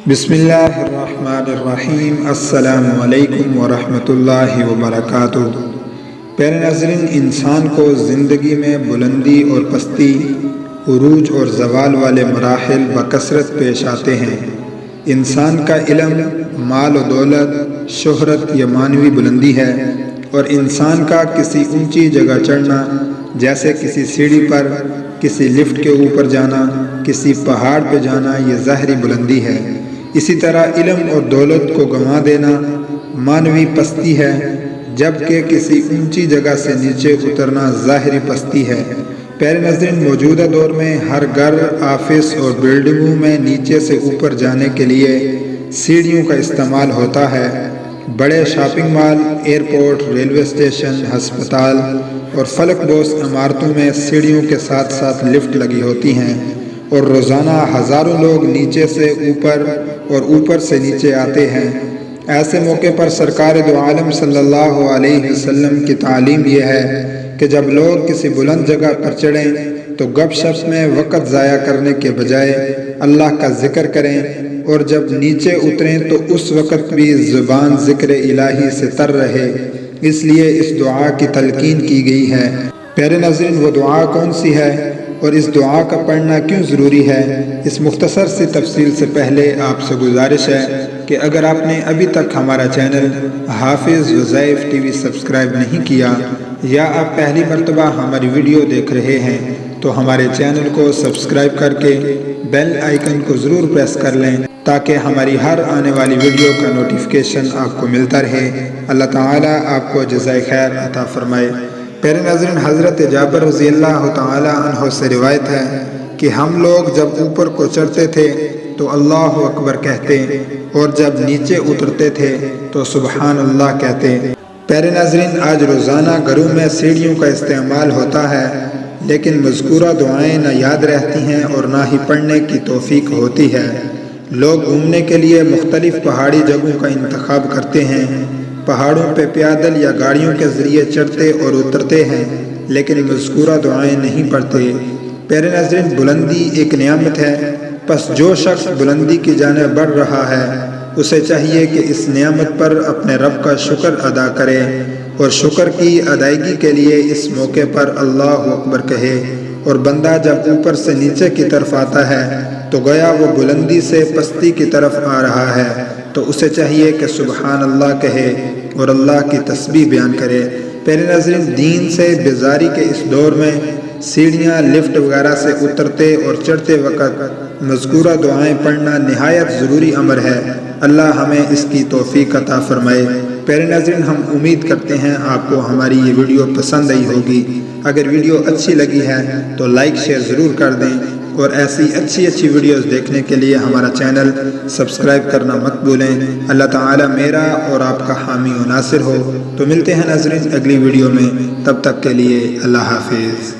بسم اللہ الرحمن الرحیم۔ السلام علیکم ورحمۃ اللہ وبرکاتہ۔ پیارے ناظرین، انسان کو زندگی میں بلندی اور پستی، عروج اور زوال والے مراحل بکثرت پیش آتے ہیں۔ انسان کا علم، مال و دولت، شہرت یا معنوی بلندی ہے، اور انسان کا کسی اونچی جگہ چڑھنا، جیسے کسی سیڑھی پر، کسی لفٹ کے اوپر جانا، کسی پہاڑ پہ جانا، یہ ظاہری بلندی ہے۔ اسی طرح علم اور دولت کو گنوا دینا معنوی پستی ہے، جبکہ کسی اونچی جگہ سے نیچے اترنا ظاہری پستی ہے۔ پیارے ناظرین، موجودہ دور میں ہر گھر، آفس اور بلڈنگوں میں نیچے سے اوپر جانے کے لیے سیڑھیوں کا استعمال ہوتا ہے۔ بڑے shopping mall, airport, railway station, ہسپتال اور فلک بوس عمارتوں میں سیڑھیوں کے ساتھ ساتھ لفٹ لگی ہوتی ہیں، اور روزانہ ہزاروں لوگ نیچے سے اوپر اور اوپر سے نیچے آتے ہیں۔ ایسے موقع پر سرکار دو عالم صلی اللہ علیہ وسلم کی تعلیم یہ ہے کہ جب لوگ کسی بلند جگہ پر چڑھیں تو گپ شپ میں وقت ضائع کرنے کے بجائے اللہ کا ذکر کریں، اور جب نیچے اتریں تو اس وقت بھی زبان ذکر الہی سے تر رہے۔ اس لیے اس دعا کی تلقین کی گئی ہے۔ پیارے ناظرین، وہ دعا کون سی ہے اور اس دعا کا پڑھنا کیوں ضروری ہے؟ اس مختصر سی تفصیل سے پہلے آپ سے گزارش ہے کہ اگر آپ نے ابھی تک ہمارا چینل حافظ وظائف ٹی وی سبسکرائب نہیں کیا، یا آپ پہلی مرتبہ ہماری ویڈیو دیکھ رہے ہیں، تو ہمارے چینل کو سبسکرائب کر کے بیل آئیکن کو ضرور پریس کر لیں تاکہ ہماری ہر آنے والی ویڈیو کا نوٹیفیکیشن آپ کو ملتا رہے۔ اللہ تعالیٰ آپ کو جزائے خیر عطا فرمائے۔ پیارے ناظرین، حضرت جابر رضی اللہ تعالی عنہ سے روایت ہے کہ ہم لوگ جب اوپر کو چڑھتے تھے تو اللہ اکبر کہتے، اور جب نیچے اترتے تھے تو سبحان اللہ کہتے۔ پیارے ناظرین، آج روزانہ گھروں میں سیڑھیوں کا استعمال ہوتا ہے، لیکن مذکورہ دعائیں نہ یاد رہتی ہیں اور نہ ہی پڑھنے کی توفیق ہوتی ہے۔ لوگ گھومنے کے لیے مختلف پہاڑی جگہوں کا انتخاب کرتے ہیں، پہاڑوں پہ پیادل یا گاڑیوں کے ذریعے چڑھتے اور اترتے ہیں، لیکن مذکورہ دعائیں نہیں پڑھتے۔ پیارے ناظرین، بلندی ایک نعمت ہے، پس جو شخص بلندی کی جانب بڑھ رہا ہے اسے چاہیے کہ اس نعمت پر اپنے رب کا شکر ادا کرے، اور شکر کی ادائیگی کے لیے اس موقع پر اللہ اکبر کہے۔ اور بندہ جب اوپر سے نیچے کی طرف آتا ہے تو گویا وہ بلندی سے پستی کی طرف آ رہا ہے، تو اسے چاہیے کہ سبحان اللہ کہے اور اللہ کی تسبیح بیان کرے۔ پیارے ناظرین، دین سے بیزاری کے اس دور میں سیڑھیاں، لفٹ وغیرہ سے اترتے اور چڑھتے وقت مذکورہ دعائیں پڑھنا نہایت ضروری امر ہے۔ اللہ ہمیں اس کی توفیق عطا فرمائے۔ پیارے ناظرین، ہم امید کرتے ہیں آپ کو ہماری یہ ویڈیو پسند آئی ہوگی۔ اگر ویڈیو اچھی لگی ہے تو لائک شیئر ضرور کر دیں، اور ایسی اچھی ویڈیوز دیکھنے کے لیے ہمارا چینل سبسکرائب کرنا مت بھولیں۔ اللہ تعالیٰ میرا اور آپ کا حامی و ناصر ہو۔ تو ملتے ہیں ناظرین اگلی ویڈیو میں، تب تک کے لیے اللہ حافظ۔